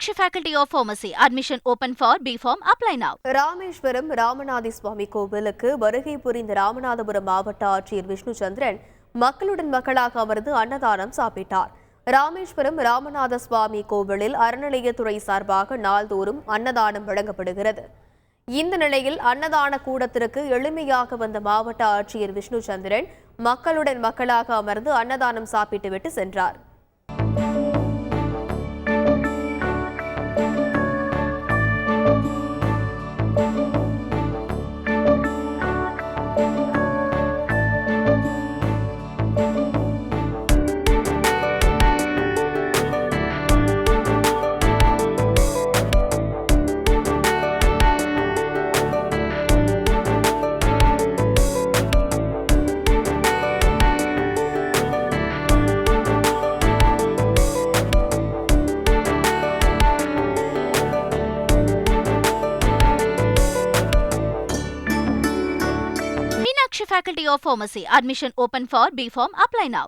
Meenakshi Faculty of Pharmacy. Admission open for B.Pharm. Apply now. Rameswaram Ramanatha சுவாமி கோவிலுக்கு வருகை புரிந்த ராமநாதபுரம் மாவட்ட ஆட்சியர் விஷ்ணுச்சந்திரன் மக்களுடன் மக்களாக அமர்ந்து அன்னதானம் சாப்பிட்டார். ராமேஸ்வரம் ராமநாத சுவாமி கோவிலில் அறநிலையத்துறை சார்பாக நாள்தோறும் அன்னதானம் வழங்கப்படுகிறது. இந்த நிலையில் அன்னதான கூடத்திற்கு எளிமையாக வந்த மாவட்ட ஆட்சியர் விஷ்ணுச்சந்திரன் மக்களுடன் மக்களாக அமர்ந்து அன்னதானம் சாப்பிட்டுவிட்டு சென்றார். Meenakshi Faculty of Pharmacy. Admission open for B.Pharm. Apply now.